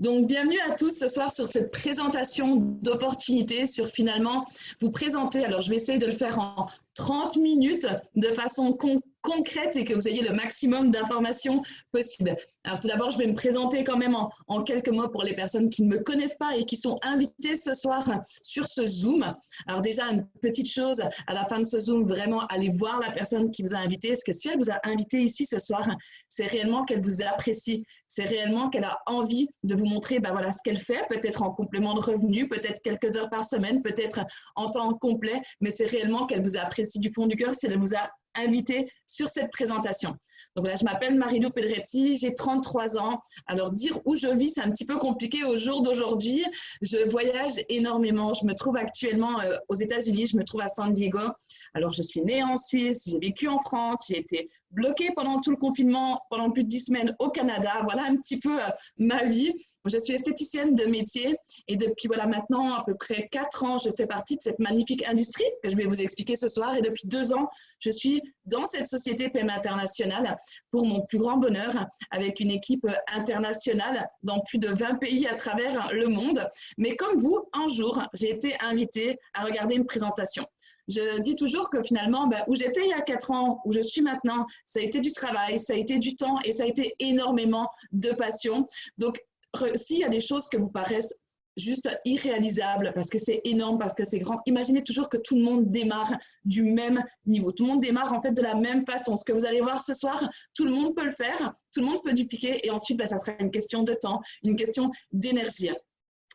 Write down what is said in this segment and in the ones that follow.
Donc, bienvenue à tous ce soir sur cette présentation d'opportunités, sur finalement vous présenter. Alors, je vais essayer de le faire en 30 minutes de façon concrète et que vous ayez le maximum d'informations possibles. Alors, tout d'abord, je vais me présenter quand même en quelques mots pour les personnes qui ne me connaissent pas et qui sont invitées ce soir sur ce Zoom. Alors, déjà, une petite chose, à la fin de ce Zoom, vraiment, allez voir la personne qui vous a invité. Parce que si elle vous a invité ici ce soir, c'est réellement qu'elle vous apprécie. C'est réellement qu'elle a envie de vous montrer voilà, ce qu'elle fait, peut-être en complément de revenu, peut-être quelques heures par semaine, peut-être en temps complet, mais c'est réellement qu'elle vous apprécie du fond du cœur si elle vous a invité sur cette présentation. Donc là, je m'appelle Marilou Pedretti, j'ai 33 ans. Alors, dire où je vis, c'est un petit peu compliqué au jour d'aujourd'hui. Je voyage énormément. Je me trouve actuellement aux États-Unis, je me trouve à San Diego. Alors, je suis née en Suisse, j'ai vécu en France, j'ai été bloquée pendant tout le confinement, pendant plus de 10 semaines au Canada. Voilà un petit peu ma vie. Je suis esthéticienne de métier et depuis maintenant à peu près 4 ans, je fais partie de cette magnifique industrie que je vais vous expliquer ce soir. Et depuis 2 ans, je suis dans cette société PME International pour mon plus grand bonheur avec une équipe internationale dans plus de 20 pays à travers le monde. Mais comme vous, un jour, j'ai été invitée à regarder une présentation. Je dis toujours que finalement, où j'étais il y a 4 ans, où je suis maintenant, ça a été du travail, ça a été du temps et ça a été énormément de passion. Donc, s'il y a des choses que vous paraissent juste irréalisables, parce que c'est énorme, parce que c'est grand, imaginez toujours que tout le monde démarre du même niveau. Tout le monde démarre en fait de la même façon. Ce que vous allez voir ce soir, tout le monde peut le faire, tout le monde peut dupliquer et ensuite, ça sera une question de temps, une question d'énergie.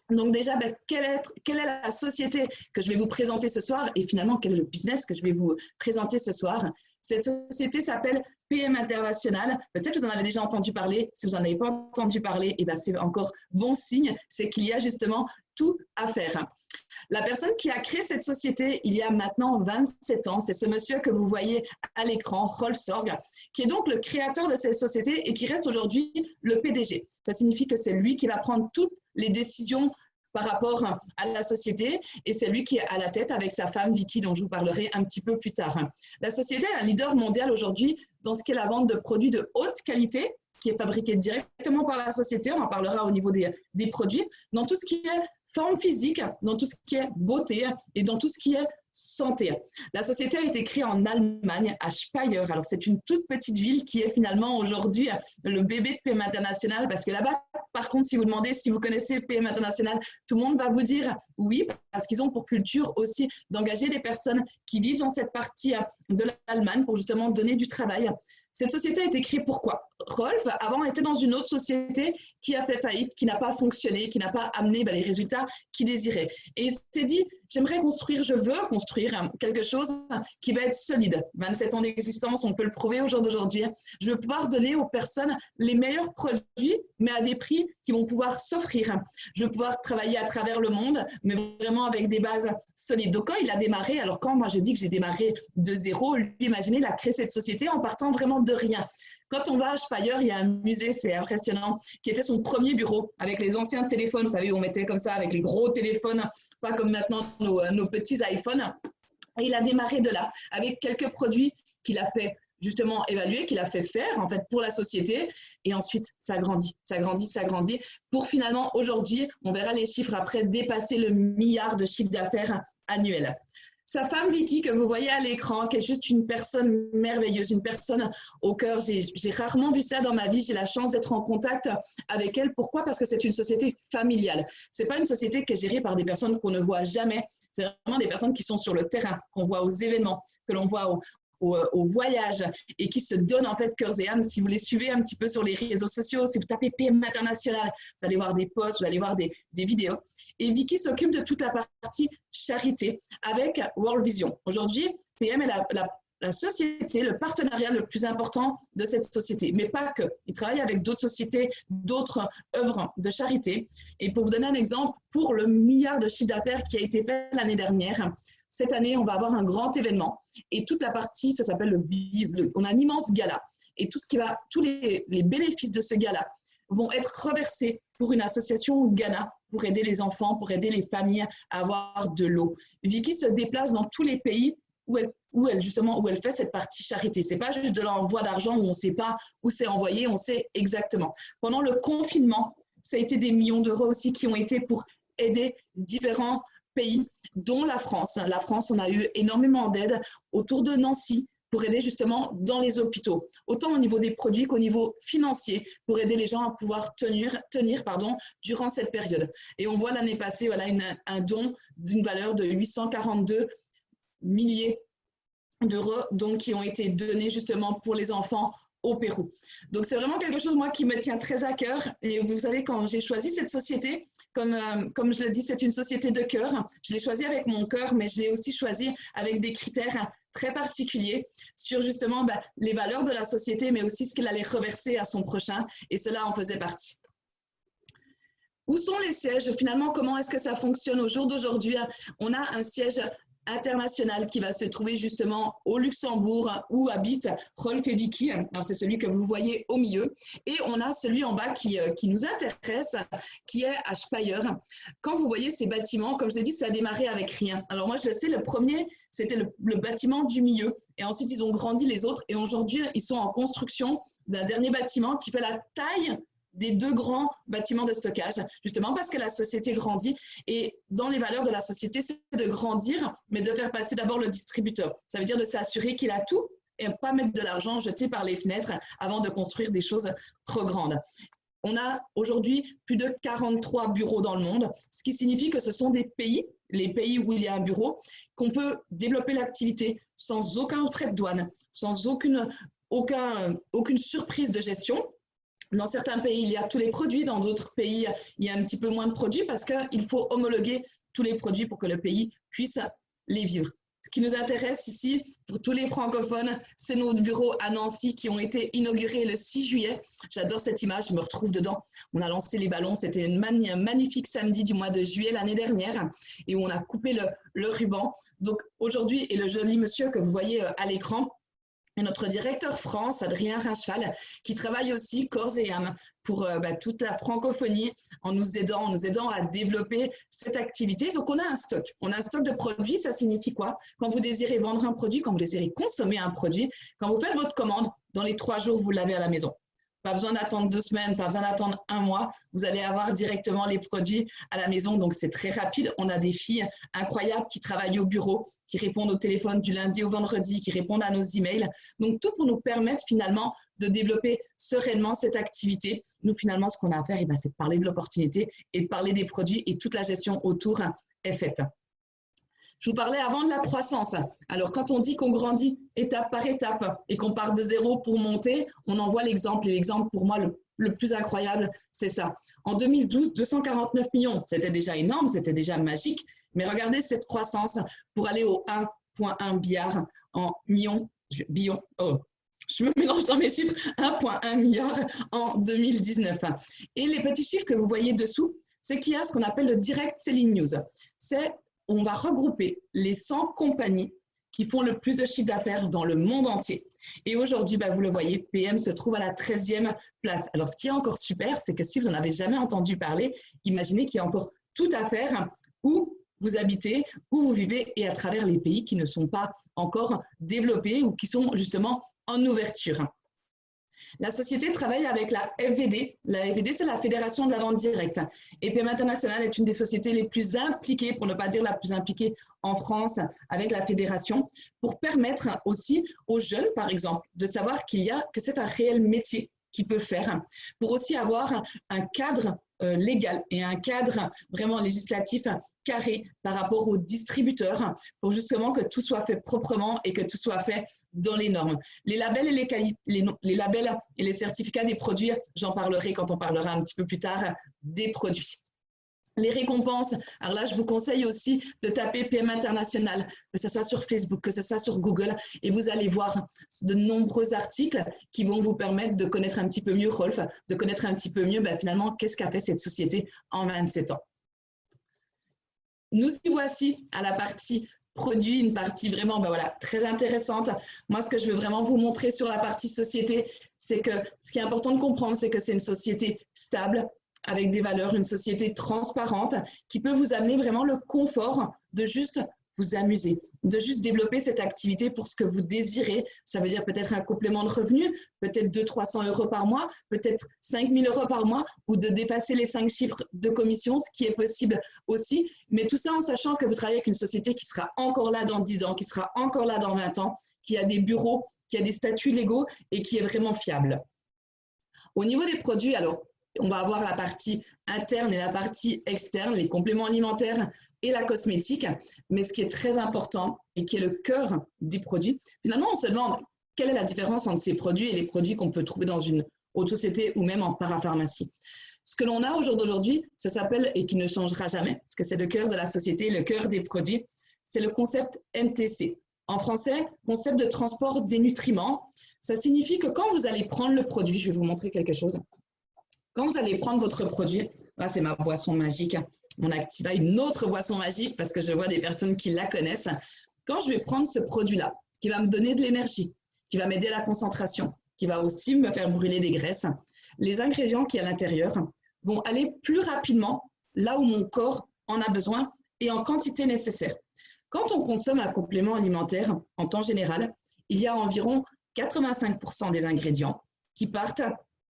Donc déjà, quelle est la société que je vais vous présenter ce soir et finalement, quel est le business que je vais vous présenter ce soir? Cette société s'appelle PM International. Peut-être que vous en avez déjà entendu parler. Si vous n'en avez pas entendu parler, c'est encore bon signe, c'est qu'il y a justement tout à faire. La personne qui a créé cette société il y a maintenant 27 ans, c'est ce monsieur que vous voyez à l'écran, Rolf Sorg, qui est donc le créateur de cette société et qui reste aujourd'hui le PDG. Ça signifie que c'est lui qui va prendre toutes les décisions par rapport à la société et c'est lui qui est à la tête avec sa femme Vicky dont je vous parlerai un petit peu plus tard. La société est un leader mondial aujourd'hui dans ce qui est la vente de produits de haute qualité qui est fabriqué directement par la société, on en parlera au niveau des produits, dans tout ce qui est forme physique, dans tout ce qui est beauté et dans tout ce qui est santé. La société a été créée en Allemagne, à Speyer. Alors, c'est une toute petite ville qui est finalement aujourd'hui le bébé de PM International parce que là-bas, par contre, si vous demandez si vous connaissez PM International, tout le monde va vous dire oui parce qu'ils ont pour culture aussi d'engager des personnes qui vivent dans cette partie de l'Allemagne pour justement donner du travail. Cette société a été créée pourquoi? Rolf, avant, était dans une autre société qui a fait faillite, qui n'a pas fonctionné, qui n'a pas amené les résultats qu'il désirait. Et il s'est dit, je veux construire quelque chose qui va être solide. 27 ans d'existence, on peut le prouver au jour d'aujourd'hui. Je veux pouvoir donner aux personnes les meilleurs produits, mais à des prix qui vont pouvoir s'offrir. Je veux pouvoir travailler à travers le monde, mais vraiment avec des bases solides. Donc, quand il a démarré, alors quand moi je dis que j'ai démarré de zéro, lui, imaginez, il a créé cette société en partant vraiment de rien. Quand on va à Speyer, il y a un musée, c'est impressionnant, qui était son premier bureau avec les anciens téléphones, vous savez, on mettait comme ça avec les gros téléphones, pas comme maintenant nos petits iPhones. Et il a démarré de là, avec quelques produits qu'il a fait justement évaluer, qu'il a fait faire en fait pour la société. Et ensuite, ça grandit, ça grandit, ça grandit. Pour finalement, aujourd'hui, on verra les chiffres après, dépasser le milliard de chiffre d'affaires annuel. Sa femme Vicky, que vous voyez à l'écran, qui est juste une personne merveilleuse, une personne au cœur. J'ai rarement vu ça dans ma vie. J'ai la chance d'être en contact avec elle. Pourquoi? Parce que c'est une société familiale. Ce n'est pas une société qui est gérée par des personnes qu'on ne voit jamais. C'est vraiment des personnes qui sont sur le terrain, qu'on voit aux événements, que l'on voit au voyage et qui se donnent en fait cœur et âme. Si vous les suivez un petit peu sur les réseaux sociaux, si vous tapez PM International, vous allez voir des posts, vous allez voir des vidéos. Et Vicky s'occupe de toute la partie charité avec World Vision. Aujourd'hui, PM est la société, le partenariat le plus important de cette société. Mais pas que. Il travaille avec d'autres sociétés, d'autres œuvres de charité. Et pour vous donner un exemple, pour le milliard de chiffre d'affaires qui a été fait l'année dernière, cette année, on va avoir un grand événement. Et toute la partie, ça s'appelle on a un immense gala. Et tous les bénéfices de ce gala vont être reversés pour une association Ghana pour aider les enfants, pour aider les familles à avoir de l'eau. Vicky se déplace dans tous les pays où elle fait cette partie charité. Ce n'est pas juste de l'envoi d'argent où on ne sait pas où c'est envoyé, on sait exactement. Pendant le confinement, ça a été des millions d'euros aussi qui ont été pour aider différents pays, dont la France. La France, on a eu énormément d'aide autour de Nancy pour aider justement dans les hôpitaux, autant au niveau des produits qu'au niveau financier, pour aider les gens à pouvoir tenir durant cette période. Et on voit l'année passée voilà, un don d'une valeur de 842 milliers d'euros qui ont été donnés justement pour les enfants au Pérou. Donc c'est vraiment quelque chose moi qui me tient très à cœur. Et vous savez, quand j'ai choisi cette société, comme je l'ai dit, c'est une société de cœur. Je l'ai choisie avec mon cœur, mais je l'ai aussi choisie avec des critères très particuliers sur justement les valeurs de la société, mais aussi ce qu'elle allait reverser à son prochain. Et cela en faisait partie. Où sont les sièges? Finalement, comment est-ce que ça fonctionne au jour d'aujourd'hui? On a un siège international qui va se trouver justement au Luxembourg où habite Rolf et Vicky. Alors c'est celui que vous voyez au milieu. Et on a celui en bas qui nous intéresse, qui est à Speyer. Quand vous voyez ces bâtiments, comme je l'ai dit, ça a démarré avec rien. Alors moi je le sais, le premier, c'était le bâtiment du milieu. Et ensuite ils ont grandi les autres. Et aujourd'hui, ils sont en construction d'un dernier bâtiment qui fait la taille des deux grands bâtiments de stockage, justement parce que la société grandit. Et dans les valeurs de la société, c'est de grandir, mais de faire passer d'abord le distributeur. Ça veut dire de s'assurer qu'il a tout et pas mettre de l'argent jeté par les fenêtres avant de construire des choses trop grandes. On a aujourd'hui plus de 43 bureaux dans le monde, ce qui signifie que ce sont des pays, les pays où il y a un bureau, qu'on peut développer l'activité sans aucun frais de douane, sans aucune surprise de gestion. Dans certains pays, il y a tous les produits. Dans d'autres pays, il y a un petit peu moins de produits parce qu'il faut homologuer tous les produits pour que le pays puisse les vivre. Ce qui nous intéresse ici, pour tous les francophones, c'est nos bureaux à Nancy qui ont été inaugurés le 6 juillet. J'adore cette image, je me retrouve dedans. On a lancé les ballons, c'était un magnifique samedi du mois de juillet l'année dernière et où on a coupé le ruban. Donc aujourd'hui, et le joli monsieur que vous voyez à l'écran, et notre directeur France, Adrien Rincheval, qui travaille aussi corps et âme pour toute la francophonie en nous aidant à développer cette activité. Donc, on a un stock. On a un stock de produits. Ça signifie quoi? Quand vous désirez vendre un produit, quand vous désirez consommer un produit, quand vous faites votre commande, dans les 3 jours, vous l'avez à la maison. Pas besoin d'attendre 2 semaines, pas besoin d'attendre 1 mois. Vous allez avoir directement les produits à la maison. Donc, c'est très rapide. On a des filles incroyables qui travaillent au bureau, qui répondent au téléphone du lundi au vendredi, qui répondent à nos emails. Donc, tout pour nous permettre finalement de développer sereinement cette activité. Nous, finalement, ce qu'on a à faire, c'est de parler de l'opportunité et de parler des produits et toute la gestion autour est faite. Je vous parlais avant de la croissance. Alors, quand on dit qu'on grandit étape par étape et qu'on part de zéro pour monter, on en voit l'exemple. Et l'exemple, pour moi, le plus incroyable, c'est ça. En 2012, 249 millions, c'était déjà énorme, c'était déjà magique. Mais regardez cette croissance pour aller au 1,1 milliard en millions, je me mélange dans mes chiffres, 1,1 milliard en 2019. Et les petits chiffres que vous voyez dessous, c'est qu'il y a ce qu'on appelle le Direct Selling News. On va regrouper les 100 compagnies qui font le plus de chiffre d'affaires dans le monde entier. Et aujourd'hui, vous le voyez, PM se trouve à la 13e place. Alors, ce qui est encore super, c'est que si vous n'en avez jamais entendu parler, imaginez qu'il y a encore tout à faire où vous habitez, où vous vivez et à travers les pays qui ne sont pas encore développés ou qui sont justement en ouverture. La société travaille avec la FVD. La FVD, c'est la Fédération de la vente directe. Et PM International est une des sociétés les plus impliquées, pour ne pas dire la plus impliquée en France, avec la fédération, pour permettre aussi aux jeunes, par exemple, de savoir que c'est un réel métier qu'ils peuvent faire, pour aussi avoir un cadre légal et un cadre vraiment législatif carré par rapport aux distributeurs pour justement que tout soit fait proprement et que tout soit fait dans les normes. Les labels et les labels et les certificats des produits, j'en parlerai quand on parlera un petit peu plus tard des produits. Les récompenses, alors là, je vous conseille aussi de taper PM International, que ce soit sur Facebook, que ce soit sur Google, et vous allez voir de nombreux articles qui vont vous permettre de connaître un petit peu mieux Rolf, de connaître un petit peu mieux finalement qu'est-ce qu'a fait cette société en 27 ans. Nous y voici à la partie produit, une partie vraiment très intéressante. Moi, ce que je veux vraiment vous montrer sur la partie société, c'est que ce qui est important de comprendre, c'est que c'est une société stable, avec des valeurs, une société transparente qui peut vous amener vraiment le confort de juste vous amuser, de juste développer cette activité pour ce que vous désirez. Ça veut dire peut-être un complément de revenu, peut-être 200-300 € par mois, peut-être 5 000 € par mois, ou de dépasser les 5 chiffres de commission, ce qui est possible aussi. Mais tout ça en sachant que vous travaillez avec une société qui sera encore là dans 10 ans, qui sera encore là dans 20 ans, qui a des bureaux, qui a des statuts légaux et qui est vraiment fiable. Au niveau des produits, alors, on va avoir la partie interne et la partie externe, les compléments alimentaires et la cosmétique. Mais ce qui est très important et qui est le cœur des produits, finalement, on se demande quelle est la différence entre ces produits et les produits qu'on peut trouver dans une haute société ou même en parapharmacie. Ce que l'on a au jour d'aujourd'hui, ça s'appelle, et qui ne changera jamais, parce que c'est le cœur de la société, le cœur des produits, c'est le concept NTC. En français, concept de transport des nutriments. Ça signifie que quand vous allez prendre le produit, je vais vous montrer quelque chose. Quand vous allez prendre votre produit, là c'est ma boisson magique, mon Activa, une autre boisson magique parce que je vois des personnes qui la connaissent. Quand je vais prendre ce produit-là, qui va me donner de l'énergie, qui va m'aider à la concentration, qui va aussi me faire brûler des graisses, les ingrédients qui à l'intérieur vont aller plus rapidement là où mon corps en a besoin et en quantité nécessaire. Quand on consomme un complément alimentaire, en temps général, il y a environ 85% des ingrédients qui partent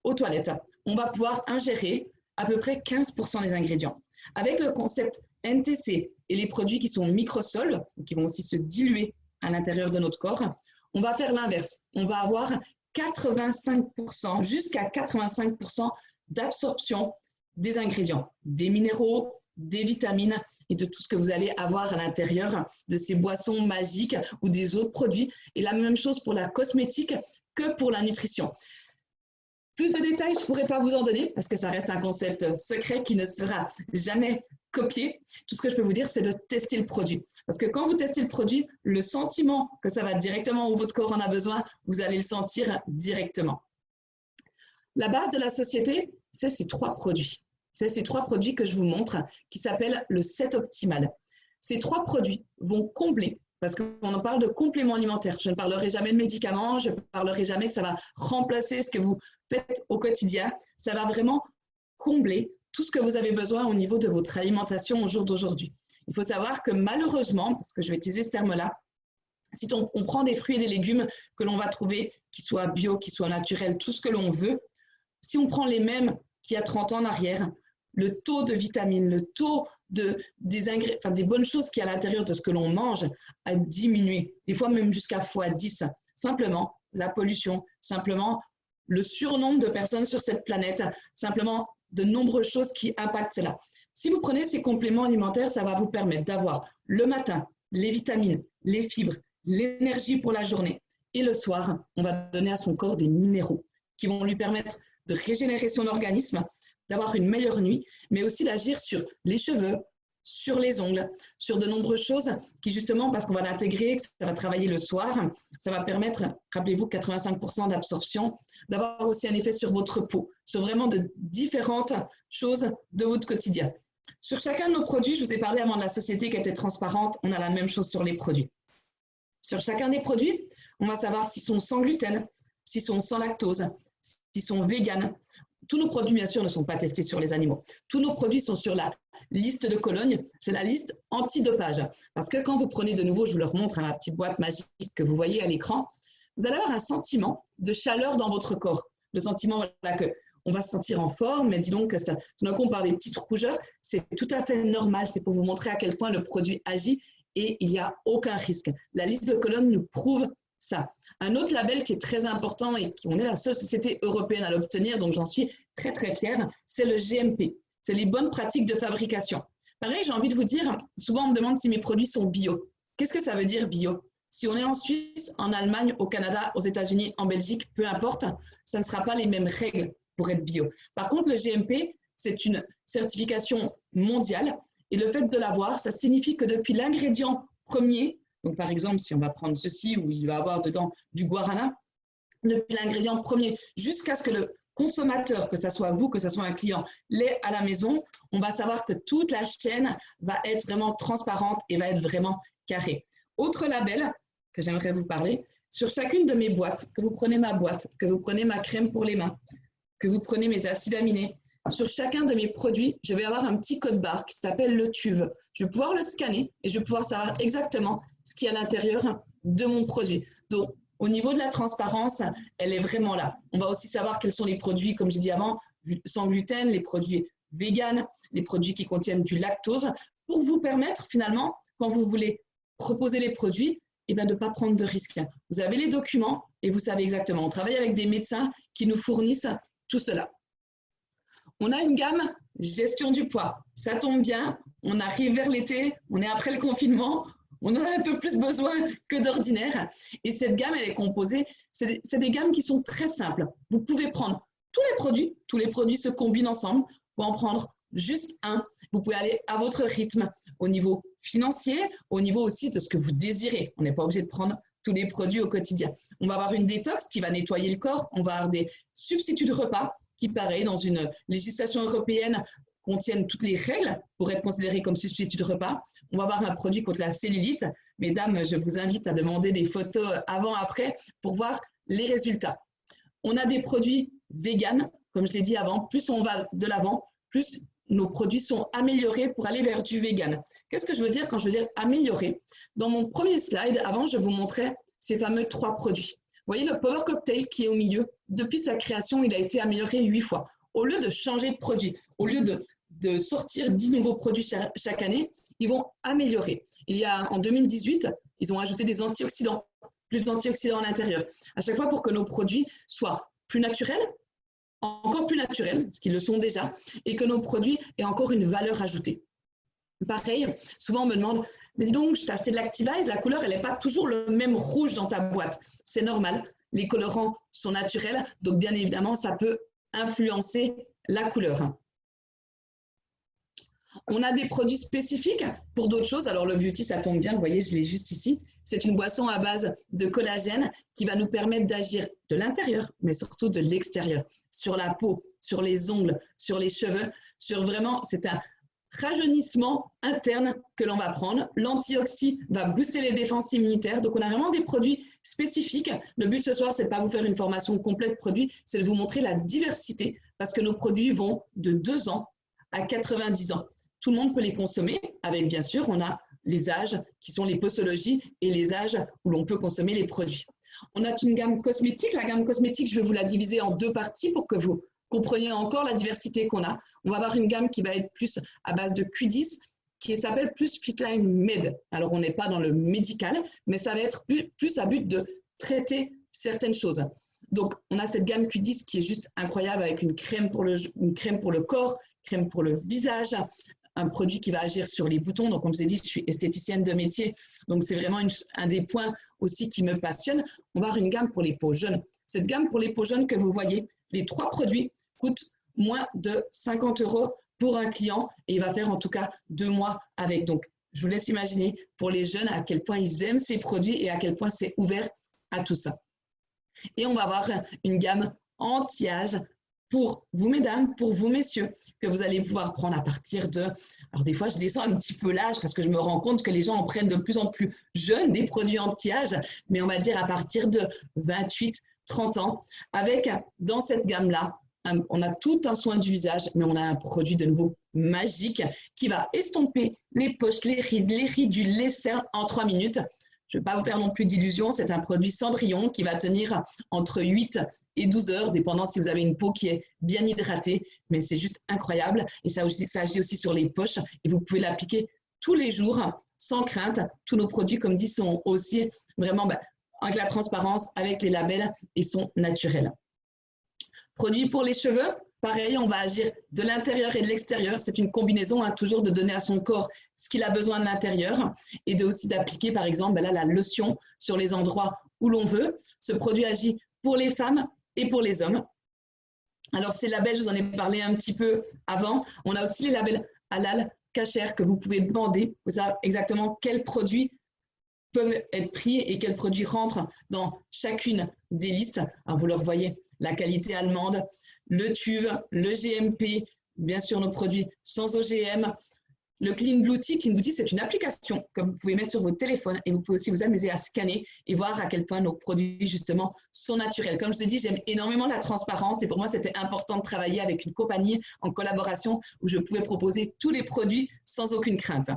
aux toilettes. On va pouvoir ingérer à peu près 15% des ingrédients. Avec le concept NTC et les produits qui sont microsols, qui vont aussi se diluer à l'intérieur de notre corps, on va faire l'inverse. On va avoir 85%, jusqu'à 85% d'absorption des ingrédients, des minéraux, des vitamines et de tout ce que vous allez avoir à l'intérieur de ces boissons magiques ou des autres produits. Et la même chose pour la cosmétique que pour la nutrition. Plus de détails, je ne pourrais pas vous en donner parce que ça reste un concept secret qui ne sera jamais copié. Tout ce que je peux vous dire, c'est de tester le produit. Parce que quand vous testez le produit, le sentiment que ça va directement où votre corps en a besoin, vous allez le sentir directement. La base de la société, c'est ces 3 produits. C'est ces 3 produits que je vous montre qui s'appellent le set optimal. Ces 3 produits vont combler, parce qu'on en parle de compléments alimentaires. Je ne parlerai jamais de médicaments, je ne parlerai jamais que ça va remplacer ce que vous faites au quotidien. Ça va vraiment combler tout ce que vous avez besoin au niveau de votre alimentation au jour d'aujourd'hui. Il faut savoir que malheureusement, parce que je vais utiliser ce terme-là, si on prend des fruits et des légumes que l'on va trouver, qui soient bio, qui soient naturels, tout ce que l'on veut, si on prend les mêmes qu'il y a 30 ans en arrière, le taux de vitamines, le taux des bonnes choses qu'il y a à l'intérieur de ce que l'on mange a diminué, des fois même jusqu'à x10. Simplement, la pollution, simplement le surnombre de personnes sur cette planète, simplement de nombreuses choses qui impactent cela. Si vous prenez ces compléments alimentaires, ça va vous permettre d'avoir le matin les vitamines, les fibres, l'énergie pour la journée. Et le soir, on va donner à son corps des minéraux qui vont lui permettre de régénérer son organisme, d'avoir une meilleure nuit, mais aussi d'agir sur les cheveux, sur les ongles, sur de nombreuses choses qui justement, parce qu'on va l'intégrer, ça va travailler le soir, ça va permettre, rappelez-vous, 85% d'absorption, d'avoir aussi un effet sur votre peau, sur vraiment de différentes choses de votre quotidien. Sur chacun de nos produits, je vous ai parlé avant de la société qui était transparente, on a la même chose sur les produits. Sur chacun des produits, on va savoir s'ils sont sans gluten, s'ils sont sans lactose, s'ils sont véganes. Tous nos produits, bien sûr, ne sont pas testés sur les animaux. Tous nos produits sont sur la liste de Cologne, c'est la liste antidopage. Parce que quand vous prenez de nouveau, je vous le remontre à la petite boîte magique que vous voyez à l'écran, vous allez avoir un sentiment de chaleur dans votre corps. Le sentiment voilà, qu'on va se sentir en forme, mais dis donc que ça, tout d'un coup, on parle des petites rougeurs, c'est tout à fait normal. C'est pour vous montrer à quel point le produit agit et il n'y a aucun risque. La liste de Cologne nous prouve ça. Un autre label qui est très important et on est la seule société européenne à l'obtenir, donc j'en suis très très fière, c'est le GMP. C'est les bonnes pratiques de fabrication. Pareil, j'ai envie de vous dire, souvent on me demande si mes produits sont bio. Qu'est-ce que ça veut dire bio? Si on est en Suisse, en Allemagne, au Canada, aux États-Unis, en Belgique, peu importe, ça ne sera pas les mêmes règles pour être bio. Par contre, le GMP, c'est une certification mondiale et le fait de l'avoir, ça signifie que depuis l'ingrédient premier, donc par exemple, si on va prendre ceci où il va avoir dedans du guarana, depuis l'ingrédient premier jusqu'à ce que le consommateur, que ce soit vous, que ce soit un client, l'ait à la maison, on va savoir que toute la chaîne va être vraiment transparente et va être vraiment carrée. Autre label que j'aimerais vous parler, sur chacune de mes boîtes, que vous prenez ma boîte, que vous prenez ma crème pour les mains, que vous prenez mes acides aminés, sur chacun de mes produits, je vais avoir un petit code barre qui s'appelle le TUV. Je vais pouvoir le scanner et je vais pouvoir savoir exactement ce qu'il y a à l'intérieur de mon produit. Donc, au niveau de la transparence, elle est vraiment là. On va aussi savoir quels sont les produits, comme j'ai dit avant, sans gluten, les produits véganes, les produits qui contiennent du lactose, pour vous permettre finalement, quand vous voulez proposer les produits, eh bien, de ne pas prendre de risques. Vous avez les documents et vous savez exactement. On travaille avec des médecins qui nous fournissent tout cela. On a une gamme gestion du poids. Ça tombe bien, on arrive vers l'été, on est après le confinement, on en a un peu plus besoin que d'ordinaire. Et cette gamme, elle est composée, c'est des gammes qui sont très simples. Vous pouvez prendre tous les produits se combinent ensemble. Vous pouvez en prendre juste un. Vous pouvez aller à votre rythme au niveau financier, au niveau aussi de ce que vous désirez. On n'est pas obligé de prendre tous les produits au quotidien. On va avoir une détox qui va nettoyer le corps. On va avoir des substituts de repas qui, pareil, dans une législation européenne, contiennent toutes les règles pour être considérés comme substituts de repas. On va avoir un produit contre la cellulite. Mesdames, je vous invite à demander des photos avant-après pour voir les résultats. On a des produits véganes, comme je l'ai dit avant. Plus on va de l'avant, plus nos produits sont améliorés pour aller vers du vegan. Qu'est-ce que je veux dire quand je veux dire améliorer? Dans mon premier slide, avant, je vous montrais ces fameux 3 produits. Vous voyez le Power Cocktail qui est au milieu. Depuis sa création, il a été amélioré 8 fois. Au lieu de changer de produit, au lieu de sortir 10 nouveaux produits chaque année, ils vont améliorer. Il y a, en 2018, ils ont ajouté des antioxydants, plus d'antioxydants à l'intérieur. À chaque fois pour que nos produits soient plus naturels, encore plus naturels, parce qu'ils le sont déjà, et que nos produits aient encore une valeur ajoutée. Pareil, souvent on me demande, mais dis donc, je t'ai acheté de l'Activise, la couleur, elle n'est pas toujours le même rouge dans ta boîte. C'est normal, les colorants sont naturels, donc bien évidemment, ça peut influencer la couleur. On a des produits spécifiques pour d'autres choses. Alors, le Beauty, ça tombe bien, vous voyez, je l'ai juste ici. C'est une boisson à base de collagène qui va nous permettre d'agir de l'intérieur, mais surtout de l'extérieur, sur la peau, sur les ongles, sur les cheveux, sur vraiment, c'est un rajeunissement interne que l'on va prendre. L'antioxy va booster les défenses immunitaires. Donc, on a vraiment des produits spécifiques. Le but ce soir, c'est de pas vous faire une formation complète produit, c'est de vous montrer la diversité parce que nos produits vont de 2 ans à 90 ans. Tout le monde peut les consommer avec, bien sûr, on a les âges qui sont les posologies et les âges où l'on peut consommer les produits. On a une gamme cosmétique. La gamme cosmétique, je vais vous la diviser en 2 parties pour que vous compreniez encore la diversité qu'on a. On va avoir une gamme qui va être plus à base de Q10 qui s'appelle plus Fitline Med. Alors, on n'est pas dans le médical, mais ça va être plus à but de traiter certaines choses. Donc, on a cette gamme Q10 qui est juste incroyable avec une crème pour le corps, crème pour le visage, un produit qui va agir sur les boutons. Donc, comme je vous ai dit, je suis esthéticienne de métier. Donc, c'est vraiment un des points aussi qui me passionne. On va avoir une gamme pour les peaux jeunes. Cette gamme pour les peaux jeunes que vous voyez, les 3 produits coûtent moins de 50 € pour un client et il va faire en tout cas 2 mois avec. Donc, je vous laisse imaginer pour les jeunes à quel point ils aiment ces produits et à quel point c'est ouvert à tout ça. Et on va avoir une gamme anti-âge pour vous, mesdames, pour vous, messieurs, que vous allez pouvoir prendre à partir de… Alors, des fois, je descends un petit peu l'âge parce que je me rends compte que les gens en prennent de plus en plus jeunes des produits anti-âge, mais on va dire à partir de 28, 30 ans, avec, dans cette gamme-là, on a tout un soin du visage, mais on a un produit de nouveau magique qui va estomper les poches, les ridules, les cernes en 3 minutes. Je ne vais pas vous faire non plus d'illusions, c'est un produit Cendrillon qui va tenir entre 8 et 12 heures, dépendant si vous avez une peau qui est bien hydratée, mais c'est juste incroyable. Et ça agit aussi sur les poches et vous pouvez l'appliquer tous les jours sans crainte. Tous nos produits, comme dit, sont aussi vraiment avec la transparence, avec les labels et sont naturels. Produits pour les cheveux, pareil, on va agir de l'intérieur et de l'extérieur. C'est une combinaison, toujours de donner à son corps ce qu'il a besoin de l'intérieur et aussi d'appliquer, par exemple, là, la lotion sur les endroits où l'on veut. Ce produit agit pour les femmes et pour les hommes. Alors, ces labels, je vous en ai parlé un petit peu avant. On a aussi les labels halal, kasher, que vous pouvez demander. Vous savez exactement quels produits peuvent être pris et quels produits rentrent dans chacune des listes. Alors, vous le voyez, la qualité allemande, le TUV, le GMP, bien sûr nos produits sans OGM. Le Clean Beauty, c'est une application que vous pouvez mettre sur votre téléphone et vous pouvez aussi vous amuser à scanner et voir à quel point nos produits justement sont naturels. Comme je vous ai dit, j'aime énormément la transparence et pour moi c'était important de travailler avec une compagnie en collaboration où je pouvais proposer tous les produits sans aucune crainte.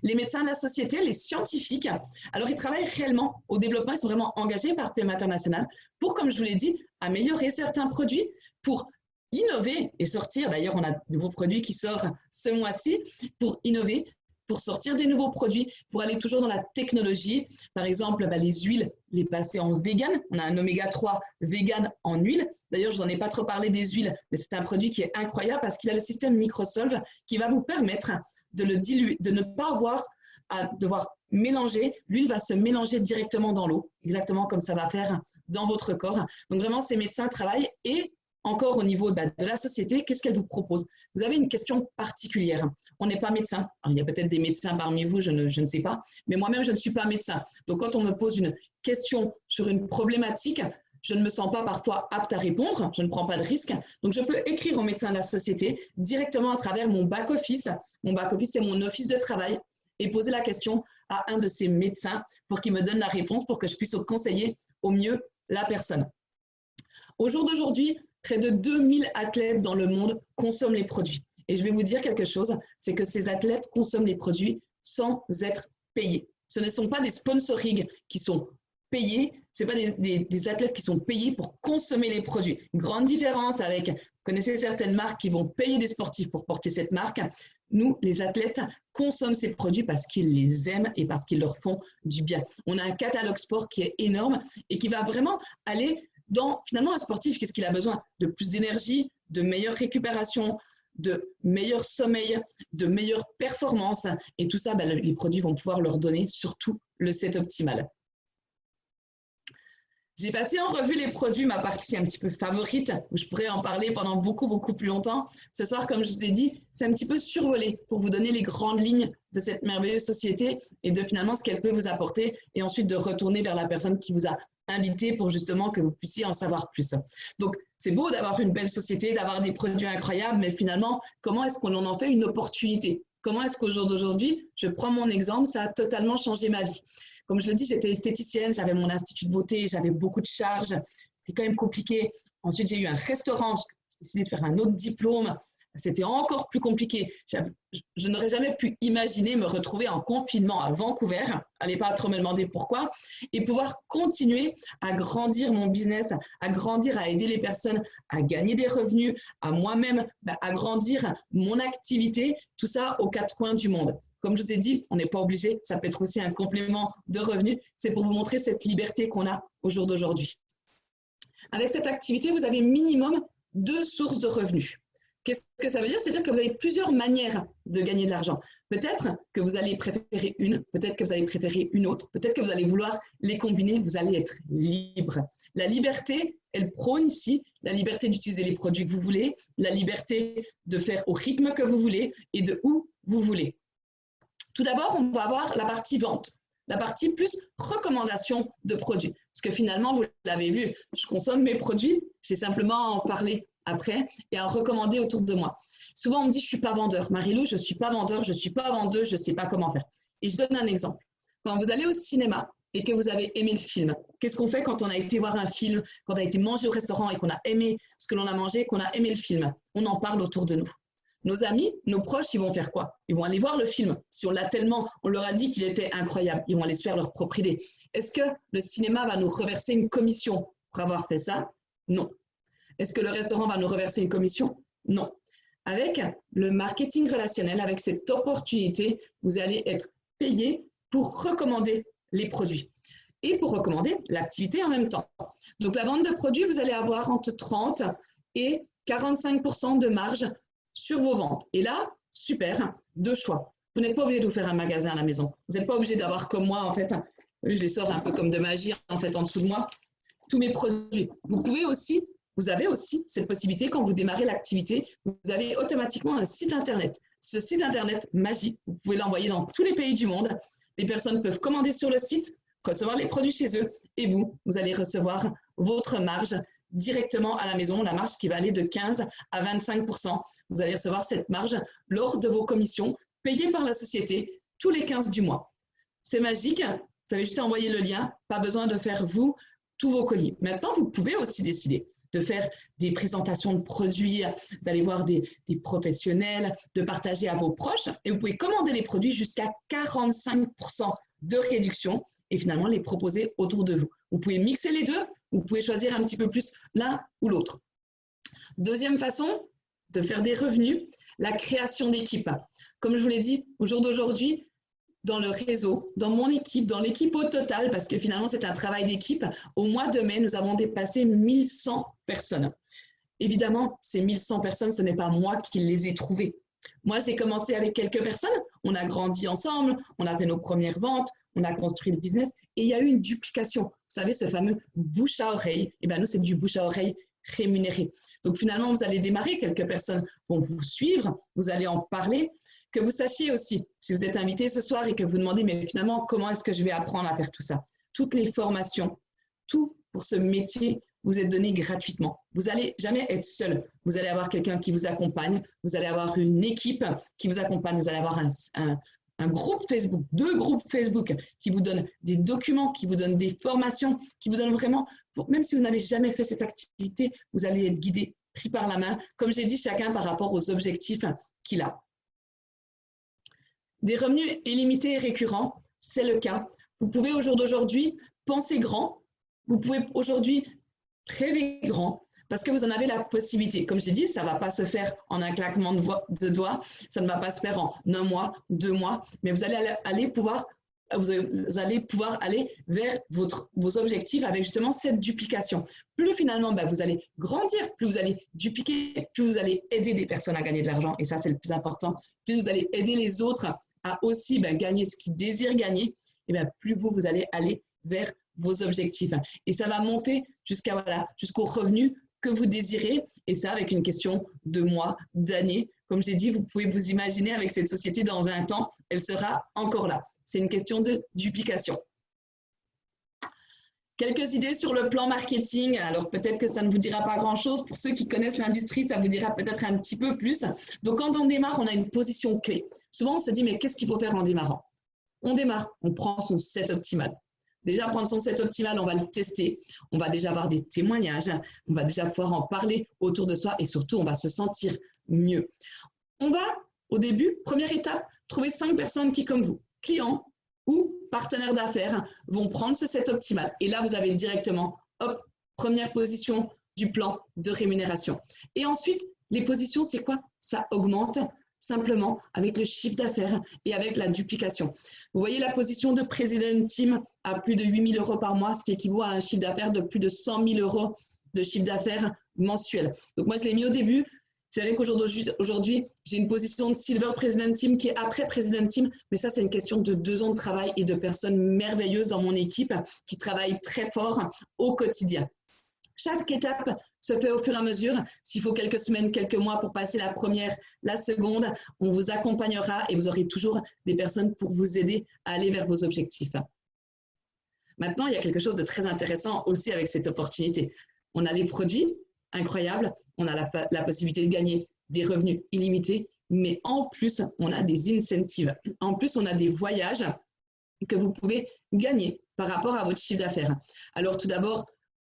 Les médecins de la société, les scientifiques, alors ils travaillent réellement au développement, ils sont vraiment engagés par PM International pour, comme je vous l'ai dit, améliorer certains produits, pour innover et sortir. D'ailleurs, on a de nouveaux produits qui sortent ce mois-ci pour innover, pour sortir des nouveaux produits, pour aller toujours dans la technologie. Par exemple, les huiles, les passer en vegan. On a un oméga 3 vegan en huile. D'ailleurs, je n'en ai pas trop parlé des huiles, mais c'est un produit qui est incroyable parce qu'il a le système Microsolve qui va vous permettre de le diluer, de ne pas avoir à devoir mélanger. L'huile va se mélanger directement dans l'eau, exactement comme ça va faire dans votre corps. Donc vraiment, ces médecins travaillent. Et encore au niveau de la société, qu'est-ce qu'elle vous propose? Vous avez une question particulière. On n'est pas médecin. Alors, il y a peut-être des médecins parmi vous, je ne sais pas, mais moi-même, je ne suis pas médecin. Donc, quand on me pose une question sur une problématique, je ne me sens pas parfois apte à répondre, je ne prends pas de risque. Donc, je peux écrire au médecin de la société directement à travers mon back-office. Mon back-office, c'est mon office de travail, et poser la question à un de ces médecins pour qu'il me donne la réponse, pour que je puisse conseiller au mieux la personne. Au jour d'aujourd'hui, près de 2000 athlètes dans le monde consomment les produits. Et je vais vous dire quelque chose, c'est que ces athlètes consomment les produits sans être payés. Ce ne sont pas des sponsorings qui sont payés, ce ne sont pas des athlètes qui sont payés pour consommer les produits. Grande différence avec, vous connaissez certaines marques qui vont payer des sportifs pour porter cette marque. Nous, les athlètes, consomment ces produits parce qu'ils les aiment et parce qu'ils leur font du bien. On a un catalogue sport qui est énorme et qui va vraiment aller dans, finalement, un sportif, qu'est-ce qu'il a besoin? De plus d'énergie, de meilleure récupération, de meilleur sommeil, de meilleure performance. Et tout ça, les produits vont pouvoir leur donner surtout le set optimal. J'ai passé en revue les produits, ma partie un petit peu favorite, où je pourrais en parler pendant beaucoup plus longtemps. Ce soir, comme je vous ai dit, c'est un petit peu survolé pour vous donner les grandes lignes de cette merveilleuse société et de finalement ce qu'elle peut vous apporter, et ensuite de retourner vers la personne qui vous a invité pour justement que vous puissiez en savoir plus. Donc, c'est beau d'avoir une belle société, d'avoir des produits incroyables, mais finalement, comment est-ce qu'on en fait une opportunité? Comment est-ce qu'au jour d'aujourd'hui, je prends mon exemple, ça a totalement changé ma vie. Comme je le dis, j'étais esthéticienne, j'avais mon institut de beauté, j'avais beaucoup de charges, c'était quand même compliqué. Ensuite, j'ai eu un restaurant, j'ai décidé de faire un autre diplôme, c'était encore plus compliqué. Je n'aurais jamais pu imaginer me retrouver en confinement à Vancouver, allez pas trop me demander pourquoi, et pouvoir continuer à grandir mon business, à grandir, à aider les personnes, à gagner des revenus, à moi-même, à grandir mon activité, tout ça aux quatre coins du monde. Comme je vous ai dit, on n'est pas obligé, ça peut être aussi un complément de revenus. C'est pour vous montrer cette liberté qu'on a au jour d'aujourd'hui. Avec cette activité, vous avez minimum 2 sources de revenus. Qu'est-ce que ça veut dire? C'est-à-dire que vous avez plusieurs manières de gagner de l'argent. Peut-être que vous allez préférer une, peut-être que vous allez préférer une autre, peut-être que vous allez vouloir les combiner, vous allez être libre. La liberté, elle prône ici la liberté d'utiliser les produits que vous voulez, la liberté de faire au rythme que vous voulez et de où vous voulez. Tout d'abord, on va avoir la partie vente, la partie plus recommandation de produits. Parce que finalement, vous l'avez vu, je consomme mes produits, j'ai simplement à en parler après et à en recommander autour de moi. Souvent, on me dit, je ne suis pas vendeur. Marie-Lou, je ne suis pas vendeur, je ne suis pas vendeuse, je ne sais pas comment faire. Et je donne un exemple. Quand vous allez au cinéma et que vous avez aimé le film, qu'est-ce qu'on fait quand on a été voir un film, quand on a été manger au restaurant et qu'on a aimé ce que l'on a mangé, qu'on a aimé le film? On en parle autour de nous. Nos amis, nos proches, ils vont faire quoi? Ils vont aller voir le film. Si on l'a tellement, on leur a dit qu'il était incroyable, ils vont aller se faire leur propre idée. Est-ce que le cinéma va nous reverser une commission pour avoir fait ça? Non. Est-ce que le restaurant va nous reverser une commission? Non. Avec le marketing relationnel, avec cette opportunité, vous allez être payé pour recommander les produits et pour recommander l'activité en même temps. Donc, la vente de produits, vous allez avoir entre 30 et 45% de marge sur vos ventes. Et là, super, 2 choix. Vous n'êtes pas obligé de vous faire un magasin à la maison. Vous n'êtes pas obligé d'avoir comme moi, en fait, je les sors un peu comme de magie, en fait, en dessous de moi, tous mes produits. Vous avez aussi cette possibilité, quand vous démarrez l'activité, vous avez automatiquement un site Internet. Ce site Internet magique, vous pouvez l'envoyer dans tous les pays du monde. Les personnes peuvent commander sur le site, recevoir les produits chez eux, et vous allez recevoir votre marge directement à la maison, la marge qui va aller de 15 à 25%. Vous allez recevoir cette marge lors de vos commissions payées par la société tous les 15 du mois. C'est magique, vous avez juste à envoyer le lien, pas besoin de faire vous tous vos colis. Maintenant, vous pouvez aussi décider de faire des présentations de produits, d'aller voir des professionnels, de partager à vos proches. Et vous pouvez commander les produits jusqu'à 45% de réduction et finalement les proposer autour de vous. Vous pouvez mixer les deux, vous pouvez choisir un petit peu plus l'un ou l'autre. Deuxième façon de faire des revenus, la création d'équipes. Comme je vous l'ai dit, au jour d'aujourd'hui, dans le réseau, dans mon équipe, dans l'équipe au total, parce que finalement c'est un travail d'équipe, au mois de mai, nous avons dépassé 1100 personnes. Évidemment, ces 1100 personnes, ce n'est pas moi qui les ai trouvées. Moi, j'ai commencé avec quelques personnes, on a grandi ensemble, on a fait nos premières ventes, on a construit le business et il y a eu une duplication. Vous savez, ce fameux bouche à oreille, et bien nous, c'est du bouche à oreille rémunéré. Donc finalement, vous allez démarrer, quelques personnes vont vous suivre, vous allez en parler. Que vous sachiez aussi, si vous êtes invité ce soir et que vous demandez, mais finalement, comment est-ce que je vais apprendre à faire tout ça? Toutes les formations, tout pour ce métier vous est donné gratuitement. Vous n'allez jamais être seul. Vous allez avoir quelqu'un qui vous accompagne, vous allez avoir une équipe qui vous accompagne, vous allez avoir un groupe Facebook, 2 groupes Facebook qui vous donnent des documents, qui vous donnent des formations, qui vous donnent vraiment, même si vous n'avez jamais fait cette activité, vous allez être guidé, pris par la main, comme j'ai dit, chacun par rapport aux objectifs qu'il a. Des revenus illimités et récurrents, c'est le cas. Vous pouvez au jour d'aujourd'hui penser grand, vous pouvez aujourd'hui rêver grand, parce que vous en avez la possibilité. Comme j'ai dit, ça ne va pas se faire en un claquement de doigts, ça ne va pas se faire en 1 mois, 2 mois, mais vous allez pouvoir aller vers vos objectifs avec justement cette duplication. Plus finalement, vous allez grandir, plus vous allez dupliquer, plus vous allez aider des personnes à gagner de l'argent, et ça c'est le plus important, plus vous allez aider les autres à aussi gagner ce qu'ils désirent gagner, et plus vous allez aller vers vos objectifs. Et ça va monter jusqu'au revenu que vous désirez, et ça avec une question de mois, d'années. Comme j'ai dit, vous pouvez vous imaginer avec cette société dans 20 ans, elle sera encore là. C'est une question de duplication. Quelques idées sur le plan marketing. Alors peut-être que ça ne vous dira pas grand-chose. Pour ceux qui connaissent l'industrie, ça vous dira peut-être un petit peu plus. Donc quand on démarre, on a une position clé. Souvent, on se dit, mais qu'est-ce qu'il faut faire en démarrant? On démarre, on prend son set optimal. Déjà, prendre son set optimal, on va le tester. On va déjà avoir des témoignages. On va déjà pouvoir en parler autour de soi et surtout, on va se sentir mieux. On va, au début, première étape, trouver 5 personnes qui, comme vous, clients ou partenaires d'affaires, vont prendre ce set optimal. Et là, vous avez directement, hop, première position du plan de rémunération. Et ensuite, les positions, c'est quoi? Ça augmente simplement avec le chiffre d'affaires et avec la duplication. Vous voyez la position de President Team à plus de 8 000 € par mois, ce qui équivaut à un chiffre d'affaires de plus de 100 000 € de chiffre d'affaires mensuel. Donc moi, je l'ai mis au début. C'est vrai qu'aujourd'hui, j'ai une position de Silver President Team qui est après President Team, mais ça, c'est une question de 2 ans de travail et de personnes merveilleuses dans mon équipe qui travaillent très fort au quotidien. Chaque étape se fait au fur et à mesure. S'il faut quelques semaines, quelques mois pour passer la première, la seconde, on vous accompagnera et vous aurez toujours des personnes pour vous aider à aller vers vos objectifs. Maintenant, il y a quelque chose de très intéressant aussi avec cette opportunité. On a les produits incroyables, on a la possibilité de gagner des revenus illimités, mais en plus, on a des incentives. En plus, on a des voyages que vous pouvez gagner par rapport à votre chiffre d'affaires. Alors tout d'abord,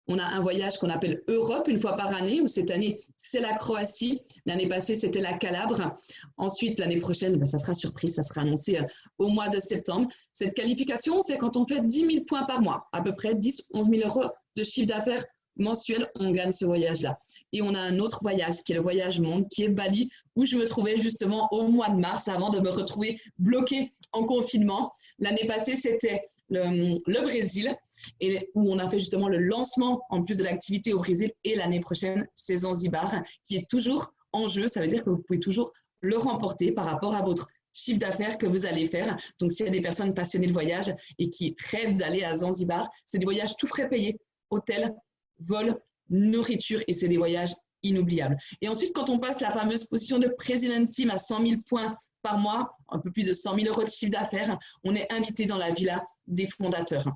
on a un voyage qu'on appelle Europe une fois par année, où cette année, c'est la Croatie. L'année passée, c'était la Calabre. Ensuite, l'année prochaine, ça sera surprise, ça sera annoncé au mois de septembre. Cette qualification, c'est quand on fait 10 000 points par mois, à peu près 10-11 000 € de chiffre d'affaires mensuel, on gagne ce voyage-là. Et on a un autre voyage, qui est le voyage monde, qui est Bali, où je me trouvais justement au mois de mars, avant de me retrouver bloquée en confinement. L'année passée, c'était le Brésil, et où on a fait justement le lancement en plus de l'activité au Brésil, et l'année prochaine, c'est Zanzibar, qui est toujours en jeu. Ça veut dire que vous pouvez toujours le remporter par rapport à votre chiffre d'affaires que vous allez faire. Donc, s'il y a des personnes passionnées de voyage et qui rêvent d'aller à Zanzibar, c'est des voyages tout frais payés, hôtel, vol, nourriture, et c'est des voyages inoubliables. Et ensuite, quand on passe la fameuse position de President Team à 100 000 points par mois, un peu plus de 100 000 € de chiffre d'affaires, on est invité dans la villa des fondateurs.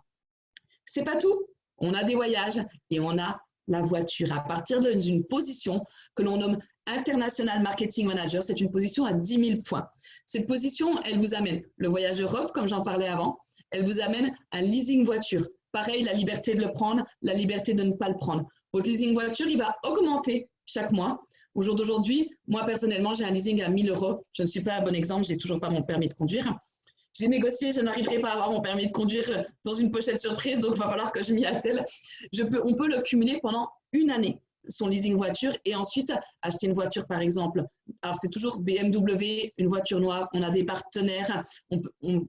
C'est pas tout. On a des voyages et on a la voiture. À partir d'une position que l'on nomme International Marketing Manager, c'est une position à 10 000 points. Cette position, elle vous amène le voyage Europe, comme j'en parlais avant, elle vous amène un leasing voiture. Pareil, la liberté de le prendre, la liberté de ne pas le prendre. Votre leasing voiture, il va augmenter chaque mois. Au jour d'aujourd'hui, moi personnellement, j'ai un leasing à 1 000 €. Je ne suis pas un bon exemple, je n'ai toujours pas mon permis de conduire. J'ai négocié, je n'arriverai pas à avoir mon permis de conduire dans une pochette surprise, donc il va falloir que je m'y attelle. On peut le cumuler pendant 1 année, son leasing voiture, et ensuite acheter une voiture par exemple. Alors c'est toujours BMW, une voiture noire, on a des partenaires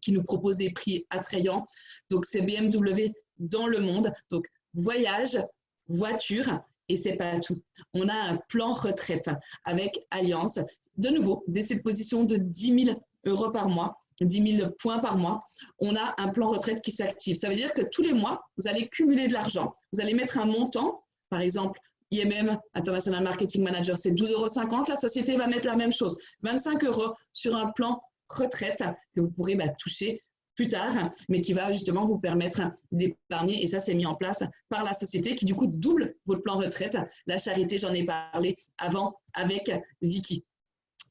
qui nous proposent des prix attrayants. Donc c'est BMW dans le monde. Donc voyage, voiture, et c'est pas tout. On a un plan retraite avec Allianz. De nouveau, dès cette position de 10 000 € par mois, 10 000 points par mois, on a un plan retraite qui s'active. Ça veut dire que tous les mois, vous allez cumuler de l'argent. Vous allez mettre un montant, par exemple, IMM, International Marketing Manager, c'est 12,50 €. La société va mettre la même chose, 25 € sur un plan retraite que vous pourrez toucher plus tard, mais qui va justement vous permettre d'épargner. Et ça, c'est mis en place par la société qui, du coup, double votre plan retraite. La charité, j'en ai parlé avant avec Vicky.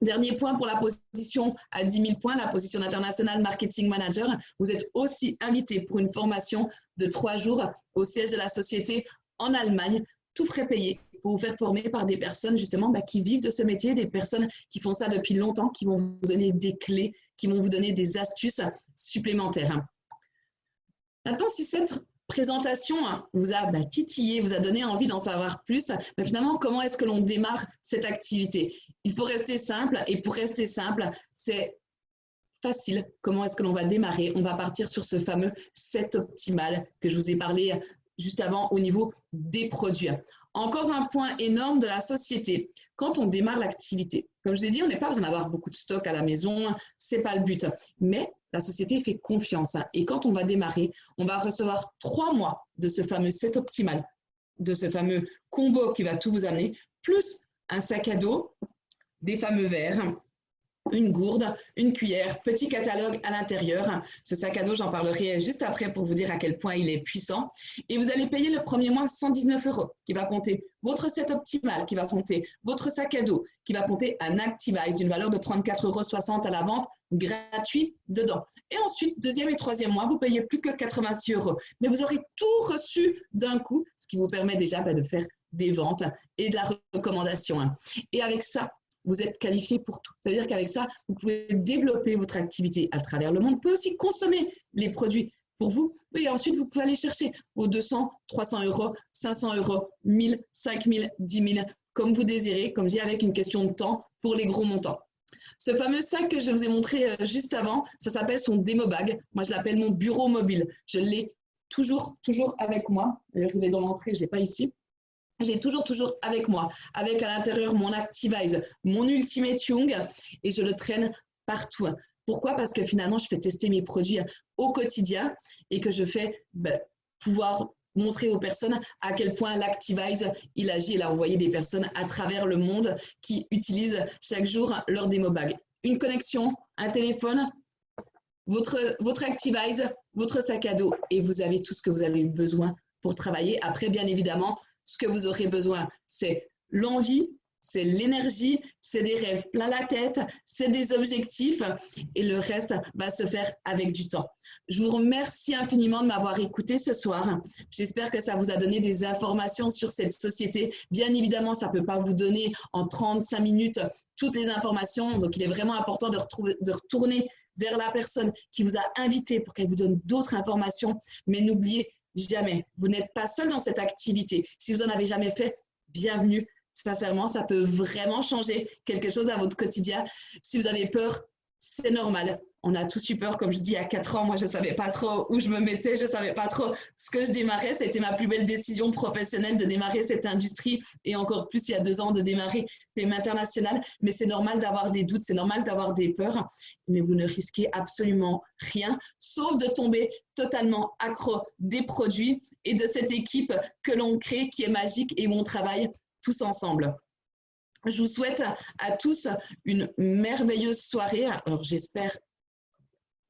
Dernier point pour la position à 10 000 points, la position d'International Marketing Manager. Vous êtes aussi invité pour une formation de 3 jours au siège de la société en Allemagne, tout frais payé, pour vous faire former par des personnes justement qui vivent de ce métier, des personnes qui font ça depuis longtemps, qui vont vous donner des clés, qui vont vous donner des astuces supplémentaires. Maintenant, si cette présentation vous a titillé, vous a donné envie d'en savoir plus, mais finalement, comment est-ce que l'on démarre cette activité? Il faut rester simple, et pour rester simple, c'est facile. Comment est-ce que l'on va démarrer? On va partir sur ce fameux set optimal que je vous ai parlé juste avant au niveau des produits. Encore un point énorme de la société. Quand on démarre l'activité, comme je vous ai dit, on n'est pas besoin d'avoir beaucoup de stock à la maison, ce n'est pas le but. Mais la société fait confiance. Et quand on va démarrer, on va recevoir 3 mois de ce fameux set optimal, de ce fameux combo qui va tout vous amener, plus un sac à dos, des fameux verres, une gourde, une cuillère, petit catalogue à l'intérieur. Ce sac à dos, j'en parlerai juste après pour vous dire à quel point il est puissant. Et vous allez payer le premier mois 119 € qui va compter votre set optimal, qui va compter votre sac à dos, qui va compter un Activize d'une valeur de 34,60 € à la vente, gratuit dedans. Et ensuite, deuxième et troisième mois, vous payez plus que 86 €. Mais vous aurez tout reçu d'un coup, ce qui vous permet déjà de faire des ventes et de la recommandation. Et avec ça, vous êtes qualifié pour tout. Ça veut dire qu'avec ça, vous pouvez développer votre activité à travers le monde. Vous pouvez aussi consommer les produits pour vous. Et ensuite, vous pouvez aller chercher vos 200, 300 €, 500 €, 1000, 5000, 10 000, comme vous désirez, comme je dis, avec une question de temps pour les gros montants. Ce fameux sac que je vous ai montré juste avant, ça s'appelle son démo bag. Moi, je l'appelle mon bureau mobile. Je l'ai toujours avec moi. D'ailleurs, je l'ai dans l'entrée, je ne l'ai pas ici. J'ai toujours avec moi, avec à l'intérieur mon Activize, mon Ultimate Young, et je le traîne partout. Pourquoi? Parce que finalement, je fais tester mes produits au quotidien et que je fais pouvoir montrer aux personnes à quel point l'Activize, il agit. Et là, on voyait des personnes à travers le monde qui utilisent chaque jour leur démo bag. Une connexion, un téléphone, votre Activize, votre sac à dos, et vous avez tout ce que vous avez besoin pour travailler. Après, bien évidemment, ce que vous aurez besoin, c'est l'envie, c'est l'énergie, c'est des rêves plein la tête, c'est des objectifs, et le reste va se faire avec du temps. Je vous remercie infiniment de m'avoir écouté ce soir. J'espère que ça vous a donné des informations sur cette société. Bien évidemment, ça ne peut pas vous donner en 35 minutes toutes les informations, donc il est vraiment important de retourner vers la personne qui vous a invité pour qu'elle vous donne d'autres informations, mais n'oubliez jamais, vous n'êtes pas seul dans cette activité. Si vous n'en avez jamais fait, bienvenue. Sincèrement, ça peut vraiment changer quelque chose à votre quotidien. Si vous avez peur, c'est normal. On a tous eu peur, comme je dis, à 4 ans. Moi, je ne savais pas trop où je me mettais. Je ne savais pas trop ce que je démarrais. C'était ma plus belle décision professionnelle de démarrer cette industrie et encore plus il y a 2 ans de démarrer PME International. Mais c'est normal d'avoir des doutes, c'est normal d'avoir des peurs. Mais vous ne risquez absolument rien, sauf de tomber totalement accro des produits et de cette équipe que l'on crée qui est magique et où on travaille tous ensemble. Je vous souhaite à tous une merveilleuse soirée. Alors, j'espère